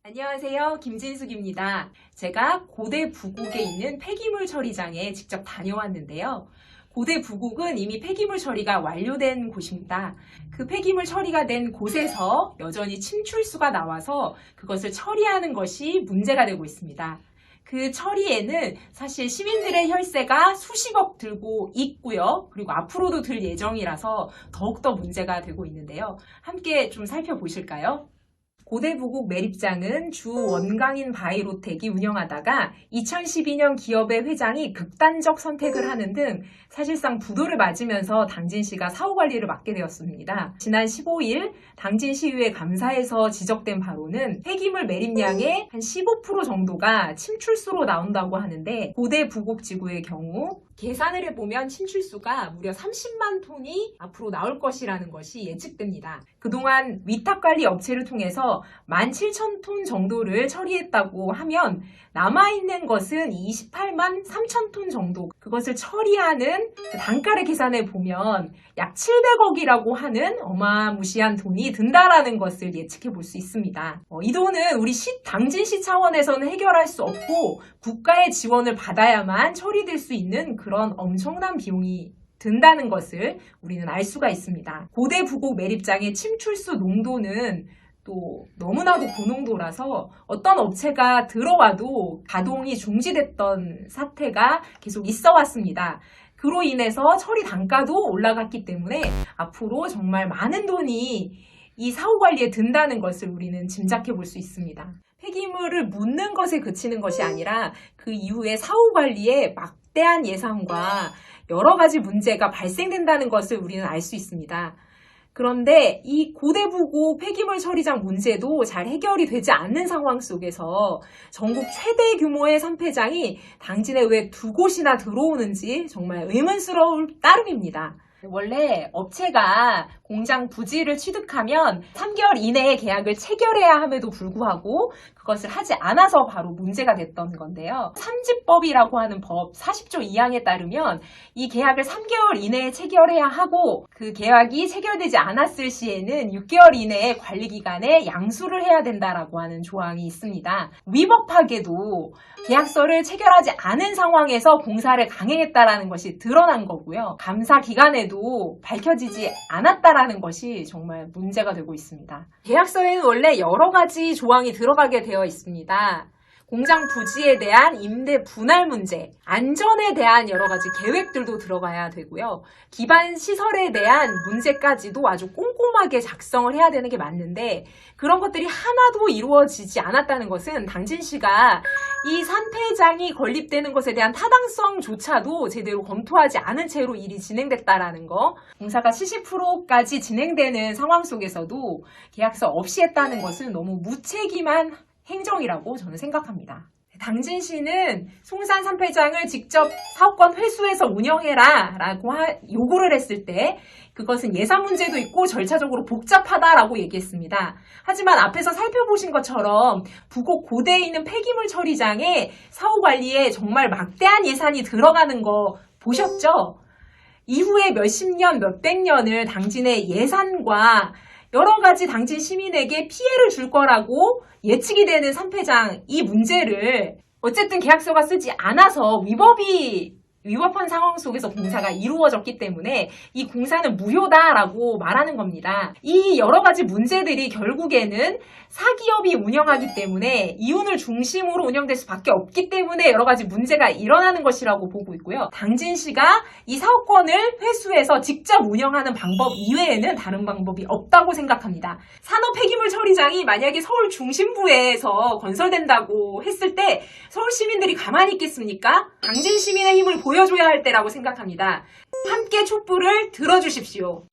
안녕하세요. 김진숙입니다. 제가 고대 부곡에 있는 폐기물 처리장에 직접 다녀왔는데요. 고대 부곡은 이미 폐기물 처리가 완료된 곳입니다. 그 폐기물 처리가 된 곳에서 여전히 침출수가 나와서 그것을 처리하는 것이 문제가 되고 있습니다. 그 처리에는 사실 시민들의 혈세가 수십억 들고 있고요. 그리고 앞으로도 들 예정이라서 더욱더 문제가 되고 있는데요. 함께 좀 살펴보실까요? 고대 부곡 매립장은 주 원강인 바이로텍이 운영하다가 2012년 기업의 회장이 극단적 선택을 하는 등 사실상 부도를 맞으면서 당진시가 사후관리를 맡게 되었습니다. 지난 15일 당진시의회 감사에서 지적된 바로는 폐기물 매립량의 한 15% 정도가 침출수로 나온다고 하는데 고대 부곡 지구의 경우 계산을 해보면 침출수가 무려 30만 톤이 앞으로 나올 것이라는 것이 예측됩니다. 그동안 위탁관리 업체를 통해서 17,000톤 정도를 처리했다고 하면 남아있는 것은 28만 3천 톤 정도. 그것을 처리하는 그 단가를 계산해 보면 약 700억이라고 하는 어마무시한 돈이 든다라는 것을 예측해 볼 수 있습니다. 이 돈은 우리 당진시 차원에서는 해결할 수 없고 국가의 지원을 받아야만 처리될 수 있는 그런 엄청난 비용이 든다는 것을 우리는 알 수가 있습니다. 고대 부곡 매립장의 침출수 농도는 또 너무나도 고농도라서 어떤 업체가 들어와도 가동이 중지됐던 사태가 계속 있어 왔습니다. 그로 인해서 처리 단가도 올라갔기 때문에 앞으로 정말 많은 돈이 이 사후 관리에 든다는 것을 우리는 짐작해 볼 수 있습니다. 폐기물을 묻는 것에 그치는 것이 아니라 그 이후에 사후 관리에 막대한 예산과 여러 가지 문제가 발생된다는 것을 우리는 알 수 있습니다. 그런데 이 고대 부곡 폐기물 처리장 문제도 잘 해결이 되지 않는 상황 속에서 전국 최대 규모의 산폐장이 당진에 왜 두 곳이나 들어오는지 정말 의문스러울 따름입니다. 원래 업체가 공장 부지를 취득하면 3개월 이내에 계약을 체결해야 함에도 불구하고 그것을 하지 않아서 바로 문제가 됐던 건데요. 삼지법이라고 하는 법 40조 2항에 따르면 이 계약을 3개월 이내에 체결해야 하고 그 계약이 체결되지 않았을 시에는 6개월 이내에 관리기간에 양수를 해야 된다라고 하는 조항이 있습니다. 위법하게도 계약서를 체결하지 않은 상황에서 공사를 강행했다라는 것이 드러난 거고요. 감사 기간에도 밝혀지지 않았다라는 것이 정말 문제가 되고 있습니다. 계약서에는 원래 여러 가지 조항이 들어가게 되어 있습니다. 공장 부지에 대한 임대 분할 문제, 안전에 대한 여러 가지 계획들도 들어가야 되고요. 기반 시설에 대한 문제까지도 아주 꼼꼼하게 작성을 해야 되는 게 맞는데 그런 것들이 하나도 이루어지지 않았다는 것은 당진시가 이 산폐장이 건립되는 것에 대한 타당성조차도 제대로 검토하지 않은 채로 일이 진행됐다라는 거, 공사가 70%까지 진행되는 상황 속에서도 계약서 없이 했다는 것은 너무 무책임한 행정이라고 저는 생각합니다. 당진시는 송산 산폐장을 직접 사업권 회수해서 운영해라 라고 요구를 했을 때 그것은 예산 문제도 있고 절차적으로 복잡하다라고 얘기했습니다. 하지만 앞에서 살펴보신 것처럼 부곡 고대에 있는 폐기물 처리장의 사후 관리에 정말 막대한 예산이 들어가는 거 보셨죠? 이후에 몇십 년, 몇백 년을 당진의 예산과 여러 가지 당진 시민에게 피해를 줄 거라고 예측이 되는 산폐장, 이 문제를 어쨌든 계약서가 쓰지 않아서 위법한 상황 속에서 공사가 이루어졌기 때문에 이 공사는 무효다라고 말하는 겁니다. 이 여러 가지 문제들이 결국에는 사기업이 운영하기 때문에 이윤을 중심으로 운영될 수밖에 없기 때문에 여러 가지 문제가 일어나는 것이라고 보고 있고요. 당진시가 이 사업권을 회수해서 직접 운영하는 방법 이외에는 다른 방법이 없다고 생각합니다. 산업 폐기물 처리장이 만약에 서울 중심부에서 건설된다고 했을 때 서울 시민들이 가만히 있겠습니까? 당진 시민의 힘을 보여줘야 할 때라고 생각합니다. 함께 촛불을 들어주십시오.